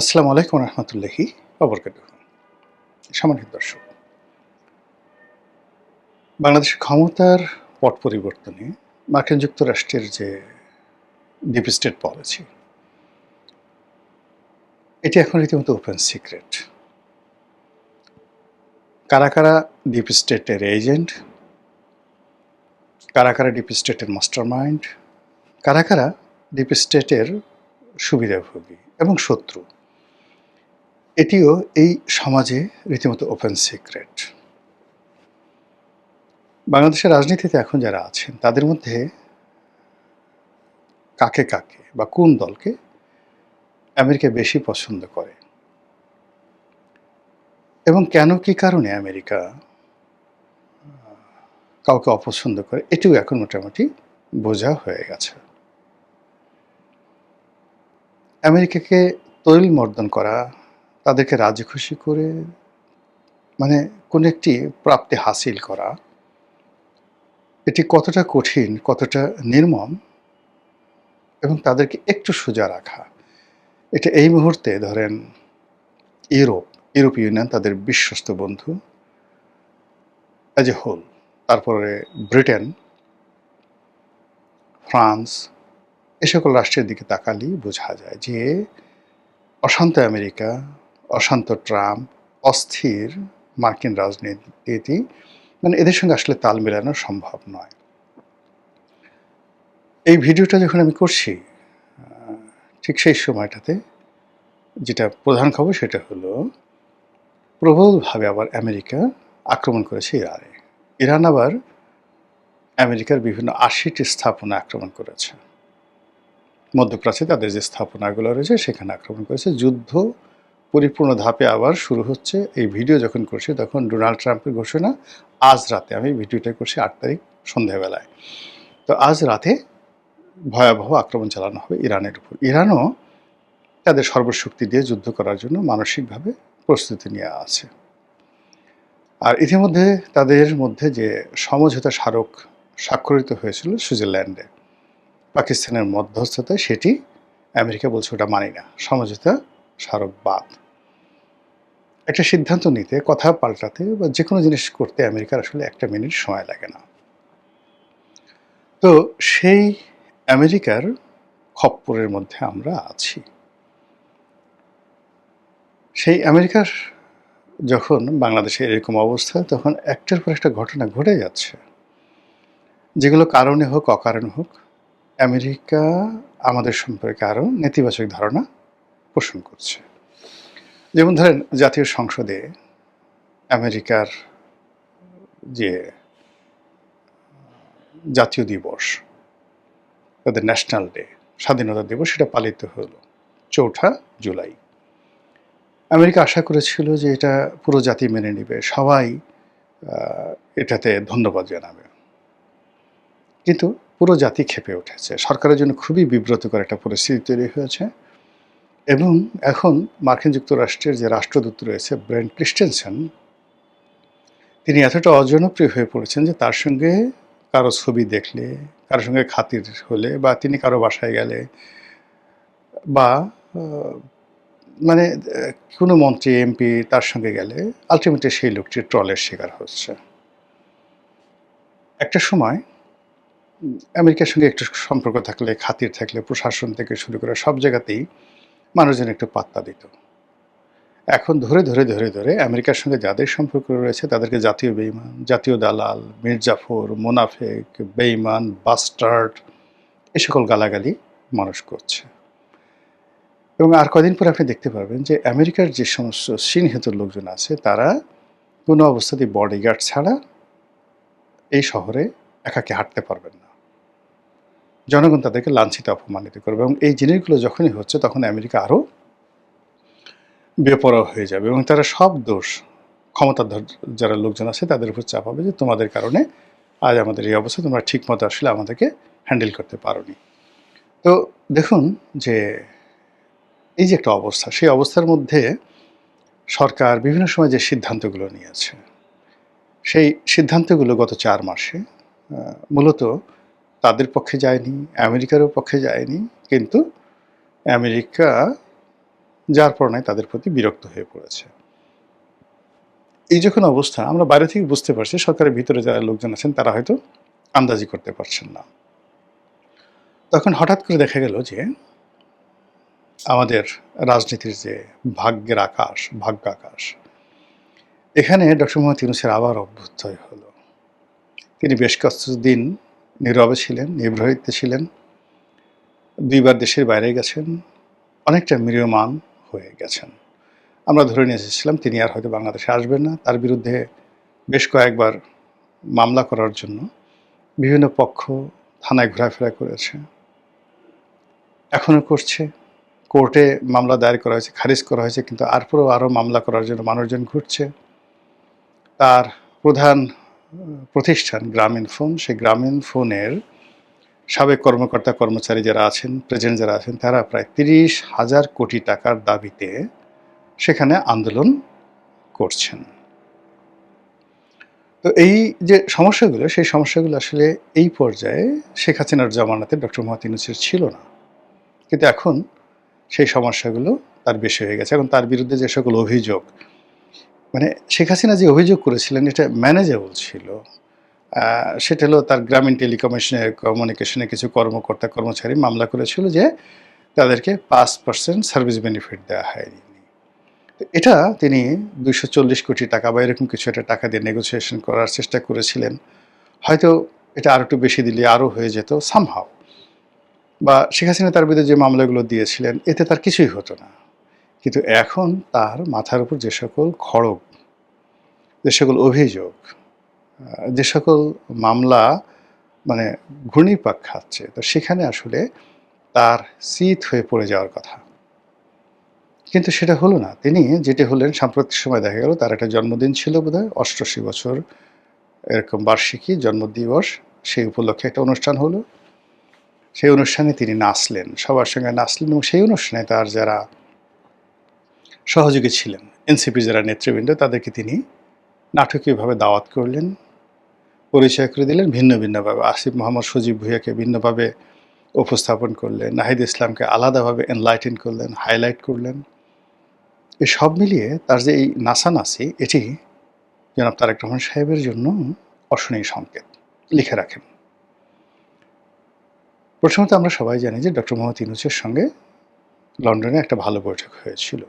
আসসালামু আলাইকুম রহমতুল্লাহি ওবরকাতুহু। সম্মানিত দর্শক, বাংলাদেশের ক্ষমতার পট পরিবর্তনে মার্কিন যুক্তরাষ্ট্রের যে ডিপ স্টেট পলিসি, এটি এখন রীতিমতো ওপেন সিক্রেট। কারা কারা ডিপ স্টেটের এজেন্ট, কারা কারা ডিপ স্টেটের মাস্টার মাইন্ড, কারা কারা ডিপ স্টেটের সুবিধাভোগী এবং শত্রু, এটিও এই সমাজে রীতিমতো ওপেন সিক্রেট। বাংলাদেশের রাজনীতিতে এখন যারা আছেন তাদের মধ্যে কাকে কাকে বা কোন দলকে আমেরিকা বেশি পছন্দ করে এবং কেন কি কারণে আমেরিকা কাউকে অপছন্দ করে, এটিও এখন মোটামুটি বোঝা হয়ে গেছে। আমেরিকাকে তৈল মর্দন করা, তাদেরকে রাজি খুশি করে মানে কোনো একটি প্রাপ্তি হাসিল করা, এটি কতটা কঠিন, কতটা নির্মম এবং তাদেরকে একটু সোজা রাখা, এটা এই মুহূর্তে ধরেন ইউরোপীয় ইউনিয়ন তাদের বিশ্বস্ত বন্ধু অ্যাজ এ হোল, তারপরে ব্রিটেন, ফ্রান্স, এ সকল রাষ্ট্রের দিকে তাকালেই বোঝা যায় যে অশান্ত আমেরিকা, অশান্ত ট্রাম্প, অস্থির মার্কিন রাজনীতি, মানে এদের সঙ্গে আসলে তাল মেলানো সম্ভব নয়। এই ভিডিওটা যখন আমি করছি, ঠিক সেই সময়টাতে যেটা প্রধান খবর সেটা হলো প্রবলভাবে আবার আমেরিকা আক্রমণ করেছে ইরানে। ইরান আবার আমেরিকার বিভিন্ন ৮০টি স্থাপনা আক্রমণ করেছে। মধ্যপ্রাচ্যে তাদের যে স্থাপনাগুলো রয়েছে সেখানে আক্রমণ করেছে। যুদ্ধ পরিপূর্ণ ধাপে আবার শুরু হচ্ছে। এই ভিডিও যখন করছি তখন ডোনাল্ড ট্রাম্পের ঘোষণা আজ রাতে, আমি ভিডিওটা করছি ৮ তারিখ সন্ধ্যাবেলায়, তো আজ রাতে ভয়াবহ আক্রমণ চালানো হবে ইরানের উপর। ইরানও তাদের সর্বশক্তি দিয়ে যুদ্ধ করার জন্য মানসিকভাবে প্রস্তুতি নিয়ে আছে। আর ইতিমধ্যে তাদের মধ্যে যে সমঝোতা স্মারক স্বাক্ষরিত হয়েছিল সুইজারল্যান্ডে পাকিস্তানের মধ্যস্থতায়, সেটি আমেরিকা বলছে ওটা মানি না, সমঝোতা স্মারক বাদ। একটা সিদ্ধান্ত নিতে, কথা পাল্টাতে বা যে কোনো জিনিস করতে আমেরিকার আসলে একটা মিনিট সময় লাগে না। তো সেই আমেরিকার খপ্পরের মধ্যে আমরা আছি। সেই আমেরিকার যখন বাংলাদেশে এরকম অবস্থা, তখন একটার পর একটা ঘটনা ঘটে যাচ্ছে, যেগুলো কারণে হোক অকারণে হোক আমেরিকা আমাদের সম্পর্কে আরও নেতিবাচক ধারণা পোষণ করছে। যেমন ধরেন, জাতীয় সংসদে আমেরিকার যে জাতীয় দিবস, তাদের ন্যাশনাল ডে, স্বাধীনতা দিবস, সেটা পালিত হলো ৪ঠা জুলাই। আমেরিকা আশা করেছিল যে এটা পুরো জাতি মেনে নেবে, সবাই এটাতে ধন্যবাদ জানাবে, কিন্তু পুরো জাতি ক্ষেপে উঠেছে। সরকারের জন্য খুবই বিব্রতকর একটা পরিস্থিতি তৈরি হয়েছে। এবং এখন মার্কিন যুক্তরাষ্ট্রের যে রাষ্ট্রদূত রয়েছে ব্রেন্ট ক্রিস্টেনসেন, তিনি এতটা অজনপ্রিয় হয়ে পড়েছেন যে তার সঙ্গে কারো ছবি দেখলে, কারোর সঙ্গে খাতির হলে, বা তিনি কারো বাসায় গেলে, বা মানে কোনো মন্ত্রী এমপি তার সঙ্গে গেলে আলটিমেটলি সেই লোকটি ট্রলের শিকার হচ্ছে। একটা সময় আমেরিকার সঙ্গে একটু সম্পর্ক থাকলে, খাতির থাকলে, প্রশাসন থেকে শুরু করে সব জায়গাতেই মানুষজন একটু পাত্তা দিত। এখন ধরে ধরে ধরে ধরে আমেরিকার সঙ্গে যাদের সম্পর্ক রয়েছে তাদেরকে জাতীয় বেঈমান, জাতীয় দালাল, মির্জাফর, মোনাফেক, বেঈমান, বাস্টার্ড, এ সকল গালাগালি মানুষ করছে। এবং আর কদিন পরে আপনি দেখতে পারবেন যে আমেরিকার যে সমস্ত চিহ্নিত লোকজন আছে তারা কোনো অবস্থাতেই বডিগার্ড ছাড়া এই শহরে একাকে হাঁটতে পারবেন না। জনগণ তাদেরকে লাঞ্ছিত, অপমানিত করবে। এবং এই জিনিসগুলো যখনই হচ্ছে তখন আমেরিকা আরও বেপরোয়া হয়ে যাবে এবং তারা সব দোষ ক্ষমতাধর যারা লোকজন আছে তাদের উপর চাপাবে যে তোমাদের কারণে আজ আমাদের এই অবস্থা, তোমরা ঠিকমতো আসলে আমাদেরকে হ্যান্ডেল করতে পারোনি। তো দেখুন যে এই যে একটা অবস্থা, সেই অবস্থার মধ্যে সরকার বিভিন্ন সময় যে সিদ্ধান্তগুলো নিয়েছে, সেই সিদ্ধান্তগুলো গত ৪ মাসে মূলত তাদের পক্ষে যায়নি, আমেরিকারও পক্ষে যায়নি, কিন্তু আমেরিকা যার কারণে তাদের প্রতি বিরক্ত হয়ে পড়েছে। এই যখন অবস্থা, আমরা বাইরে থেকে বুঝতে পারছি, সরকারের ভিতরে যারা লোকজন আছেন তারা হয়তো আন্দাজি করতে পারছেন না। তখন হঠাৎ করে দেখা গেল যে আমাদের রাজনীতির যে ভাগ্যের আকাশ, ভাগ্য আকাশ, এখানে ডক্টর মোহাম্মদ ইউনূসের আবার অভ্যুদয় হলো। তিনি বেশ কিছুদিন নীরবে ছিলেন, নিভৃতে ছিলেন, ২ বার দেশের বাইরে গেছেন, অনেকটা ম্রিয়মাণ হয়ে গেছেন। আমরা ধরে নিয়ে এসেছিলাম তিনি আর হয়তো বাংলাদেশে আসবেন না। তার বিরুদ্ধে বেশ কয়েকবার মামলা করার জন্য বিভিন্ন পক্ষ থানায় ঘোরাফেরা করেছে, এখনও করছে। কোর্টে মামলা দায়ের করা হয়েছে, খারিজ করা হয়েছে, কিন্তু তারপরেও আরও মামলা করার জন্য মানুষজন ঘুরছে। তার প্রধান প্রতিষ্ঠান গ্রামীণ ফোন, সেই গ্রামীণ ফোনের সাবেক কর্মকর্তা কর্মচারী যারা আছেন, প্রেজেন্ট যারা আছেন, তারা প্রায় ৩০,০০০ কোটি টাকার দাবিতে সেখানে আন্দোলন করছেন। তো এই যে সমস্যাগুলো, সেই সমস্যাগুলো আসলে এই পর্যায়ে শেখ হাসিনার জামানাতে ডক্টর মোহাম্মদ ইউনূসের ছিল না, কিন্তু এখন সেই সমস্যাগুলো তার বেশি হয়ে গেছে। এখন তার বিরুদ্ধে যে সকল অভিযোগ, মানে শেখ হাসিনা যে অভিযোগ করেছিলেন এটা ম্যানেজেবল ছিল। সেটা হলো তার গ্রামীণ কমিউনিকেশনে কিছু কর্মকর্তা কর্মচারী মামলা করেছিল যে তাদেরকে ৫% সার্ভিস বেনিফিট দেওয়া হয়নি। এটা তিনি ২৪০ কোটি টাকা বা এরকম কিছু একটা টাকা দিয়ে নেগোসিয়েশন করার চেষ্টা করেছিলেন। হয়তো এটা আরও একটু বেশি দিলে আরও হয়ে যেত সামহাউ। বা শেখ হাসিনা তার বিরুদ্ধে যে মামলাগুলো দিয়েছিলেন এতে তার কিছুই হতো না। কিন্তু এখন তার মাথার উপর যে সকল খড়গ, যে সকল অভিযোগ, যে সকল মামলা মানে ঘূর্ণিপাক খাচ্ছে, তো সেখানে আসলে তার চিত হয়ে পড়ে যাওয়ার কথা। কিন্তু সেটা হলো না। তিনি যেটি হলেন, সাম্প্রতিক সময় দেখা গেল তার একটা জন্মদিন ছিল বোধহয়, ৮৮ বছর এরকম বার্ষিকী জন্মদিবস, সেই উপলক্ষে একটা অনুষ্ঠান হলো। সেই অনুষ্ঠানে তিনি নাচলেন, সবার সঙ্গে নাচলেন, এবং সেই অনুষ্ঠানে তার যারা সহযোগী ছিলেন, এনসিপির যারা নেতৃবৃন্দ, তাদেরকে তিনি নাটকীয়ভাবে দাওয়াত করলেন, পরিচয় করে দিলেন ভিন্ন ভিন্নভাবে। আসিফ মোহাম্মদ সজীব ভুঁইয়াকে ভিন্নভাবে উপস্থাপন করলেন, নাহিদ ইসলামকে আলাদাভাবে এনলাইটেন করলেন, হাইলাইট করলেন। এই সব মিলিয়ে তার যে এই নাচানাচি, এটি জনাব তারেক রহমান সাহেবের জন্য অশনীয় সংকেত। লিখে রাখেন। প্রথমত আমরা সবাই জানি যে ডক্টর মোহাম্মদ ইউনূসের সঙ্গে লন্ডনে একটা ভালো বৈঠক হয়েছিল।